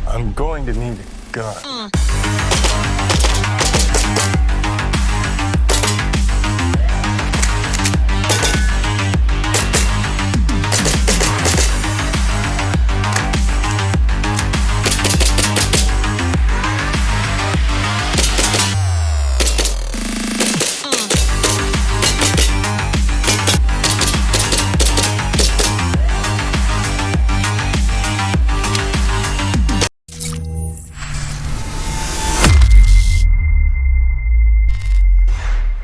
I'm going to need a gun.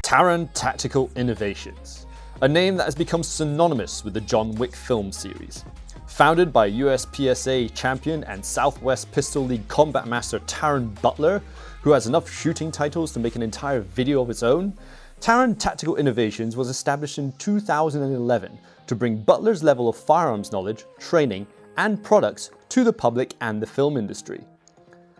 Taran Tactical Innovations, a name that has become synonymous with the John Wick film series. Founded by USPSA champion and Southwest Pistol League combat master Taran Butler, who has enough shooting titles to make an entire video of its own, Taran Tactical Innovations was established in 2011 to bring Butler's level of firearms knowledge, training, and products to the public and the film industry.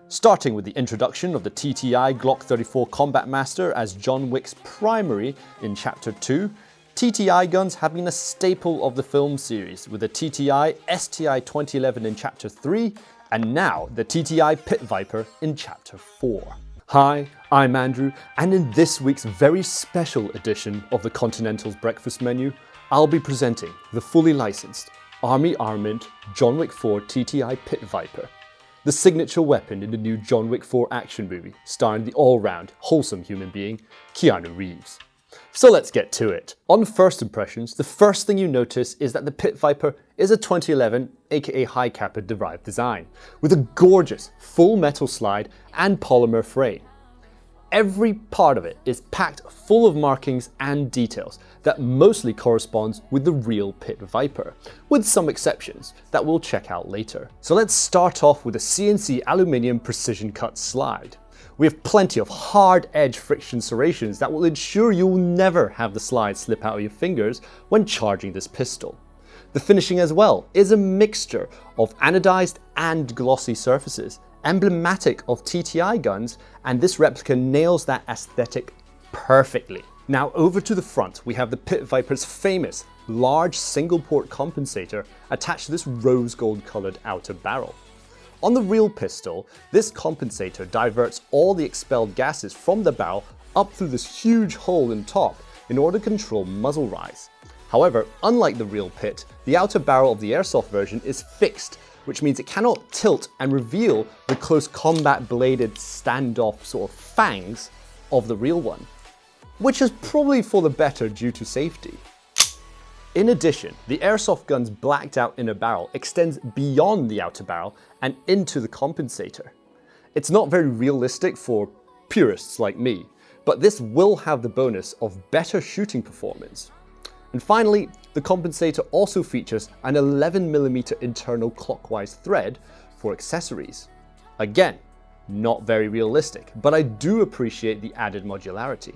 Starting with the introduction of the TTI Glock 34 Combat Master as John Wick's primary in Chapter 2, TTI guns have been a staple of the film series, with the TTI STI 2011 in Chapter 3, and now the TTI Pit Viper in Chapter 4. Hi, I'm Andrew, and in this week's very special edition of the Continental's Breakfast Menu, I'll be presenting the fully licensed Army Armament John Wick 4 TTI Pit Viper, the signature weapon in the new John Wick 4 action movie, starring the all-round, wholesome human being, Keanu Reeves. So let's get to it. On first impressions, the first thing you notice is that the Pit Viper is a 2011 aka High Kappa derived design, with a gorgeous full metal slide and polymer frame. Every part of it is packed full of markings and details that mostly corresponds with the real Pit Viper, with some exceptions that we'll check out later. So let's start off with a CNC aluminium precision cut slide. We have plenty of hard edge friction serrations that will ensure you'll never have the slide slip out of your fingers when charging this pistol. The finishing as well is a mixture of anodized and glossy surfaces, emblematic of TTI guns, and this replica nails that aesthetic perfectly. Now over to the front, we have the Pit Viper's famous large single port compensator attached to this rose gold colored outer barrel. On the real pistol, this compensator diverts all the expelled gases from the barrel up through this huge hole in top in order to control muzzle rise. However, unlike the real Pit, the outer barrel of the airsoft version is fixed, which means it cannot tilt and reveal the close combat bladed standoff sort of fangs of the real one, which is probably for the better due to safety. In addition, the airsoft gun's blacked out inner barrel extends beyond the outer barrel and into the compensator. It's not very realistic for purists like me, but this will have the bonus of better shooting performance. And finally, the compensator also features an 11mm internal clockwise thread for accessories. Again, not very realistic, but I do appreciate the added modularity.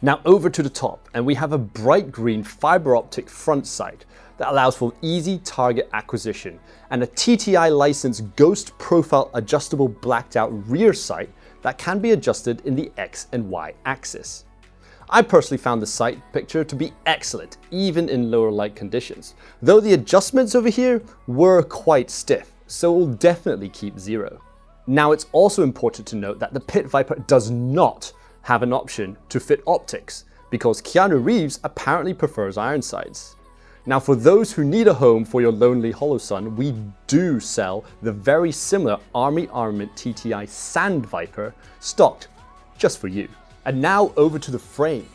Now over to the top, and we have a bright green fiber optic front sight that allows for easy target acquisition, and a TTI licensed ghost profile adjustable blacked out rear sight that can be adjusted in the X and Y axis. I personally found the sight picture to be excellent, even in lower light conditions, though the adjustments over here were quite stiff, so we'll definitely keep 0. Now it's also important to note that the Pit Viper does not have an option to fit optics, because Keanu Reeves apparently prefers iron sights. Now for those who need a home for your lonely Holosun, we do sell the very similar Army Armament TTI Sand Viper, stocked just for you. And now over to the frame.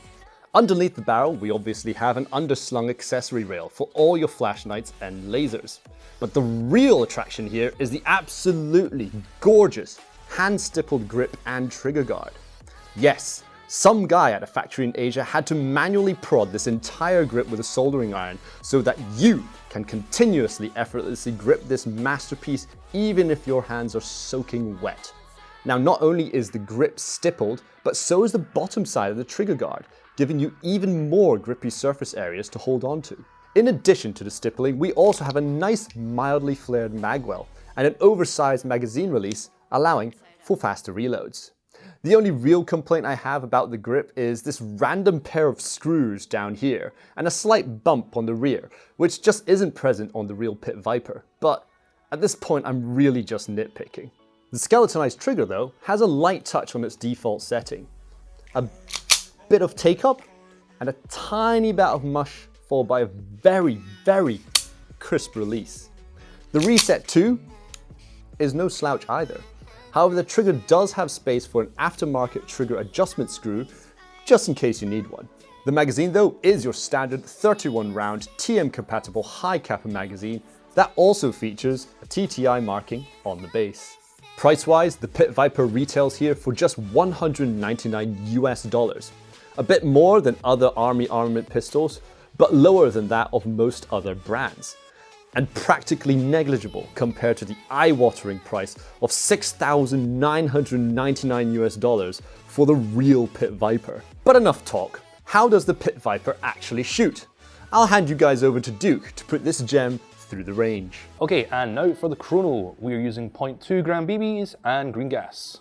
Underneath the barrel, we obviously have an underslung accessory rail for all your flashlights and lasers. But the real attraction here is the absolutely gorgeous hand-stippled grip and trigger guard. Yes, some guy at a factory in Asia had to manually prod this entire grip with a soldering iron so that you can continuously effortlessly grip this masterpiece even if your hands are soaking wet. Now not only is the grip stippled, but so is the bottom side of the trigger guard, giving you even more grippy surface areas to hold on to. In addition to the stippling, we also have a nice mildly flared magwell and an oversized magazine release allowing for faster reloads. The only real complaint I have about the grip is this random pair of screws down here and a slight bump on the rear, which just isn't present on the real Pit Viper, but at this point I'm really just nitpicking. The skeletonized trigger, though, has a light touch on its default setting. A bit of take-up, and a tiny bout of mush followed by a very, very crisp release. The reset too is no slouch either. However, the trigger does have space for an aftermarket trigger adjustment screw, just in case you need one. The magazine though is your standard 31 round TM compatible high capper magazine that also features a TTI marking on the base. Price wise, the Pit Viper retails here for just $199 US, a bit more than other Army Armament pistols, but lower than that of most other brands, and practically negligible compared to the eye-watering price of $6,999 US for the real Pit Viper. But enough talk. How does the Pit Viper actually shoot? I'll hand you guys over to Duke to put this gem through the range. Okay, and now for the Chrono. We are using 0.2 gram BBs and green gas.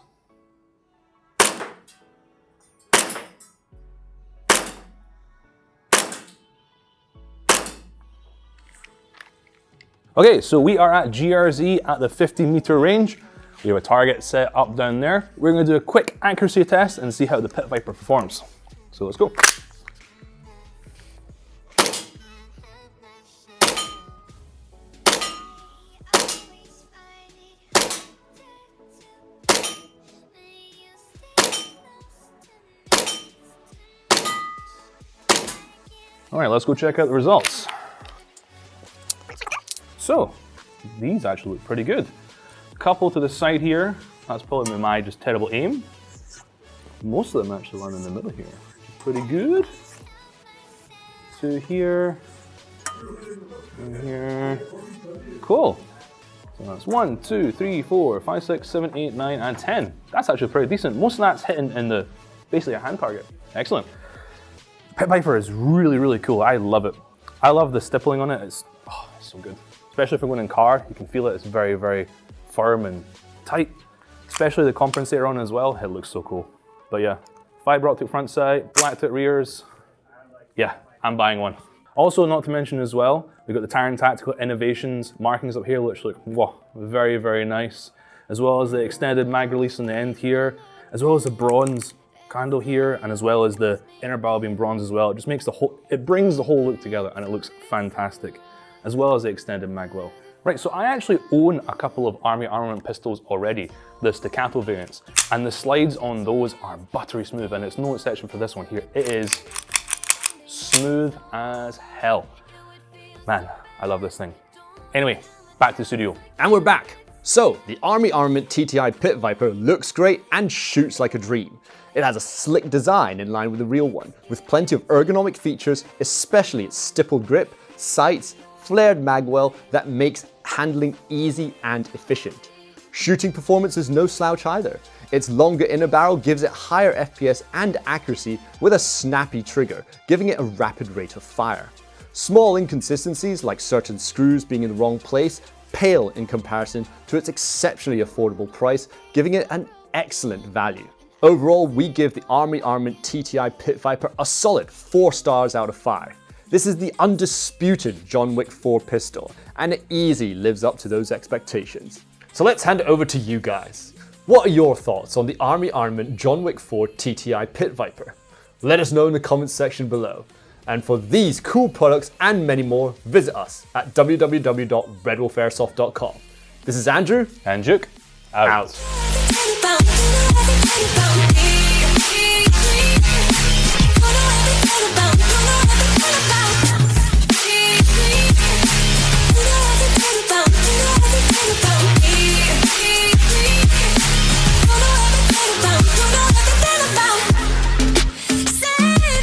Okay, so we are at GRZ at the 50-meter range. We have a target set up down there. We're going to do a quick accuracy test and see how the Pit Viper performs. So let's go. All right, let's go check out the results. So, these actually look pretty good. A couple to the side here, that's probably my just terrible aim. Most of them actually land in the middle here. Pretty good. Two here, and here. Cool. So that's 1, 2, 3, 4, 5, 6, 7, 8, 9, and 10. That's actually pretty decent. Most of that's hitting in the, basically a hand target. Excellent. Pit Viper is really, really cool. I love it. I love the stippling on it. It's so good. Especially if you're going in car, you can feel it. It's very, very firm and tight. Especially the compensator on as well. It looks so cool. But yeah, fiber optic front sight, black tip rears. Yeah, I'm buying one. Also, not to mention as well, we've got the Taran Tactical Innovations markings up here, which look very, very nice. As well as the extended mag release on the end here, as well as the bronze handle here, and as well as the inner barrel being bronze as well. It just makes the whole, it brings the whole look together and it looks fantastic. As well as the extended mag well. Right, so I actually own a couple of Army Armament pistols already, the staccato variants, and the slides on those are buttery smooth, and it's no exception for this one here. It is smooth as hell. Man, I love this thing. Anyway, back to the studio. And we're back. So, the Army Armament TTI Pit Viper looks great and shoots like a dream. It has a slick design in line with the real one, with plenty of ergonomic features, especially its stippled grip, sights, flared magwell that makes handling easy and efficient. Shooting performance is no slouch either. Its longer inner barrel gives it higher FPS and accuracy with a snappy trigger, giving it a rapid rate of fire. Small inconsistencies like certain screws being in the wrong place pale in comparison to its exceptionally affordable price, giving it an excellent value. Overall, we give the Army Armament TTI Pit Viper a solid 4 stars out of 5. This is the undisputed John Wick 4 pistol, and it easily lives up to those expectations. So let's hand it over to you guys. What are your thoughts on the Army Armament John Wick 4 TTI Pit Viper? Let us know in the comments section below. And for these cool products and many more, visit us at www.redwolfairsoft.com. This is Andrew And Duke, out. Out.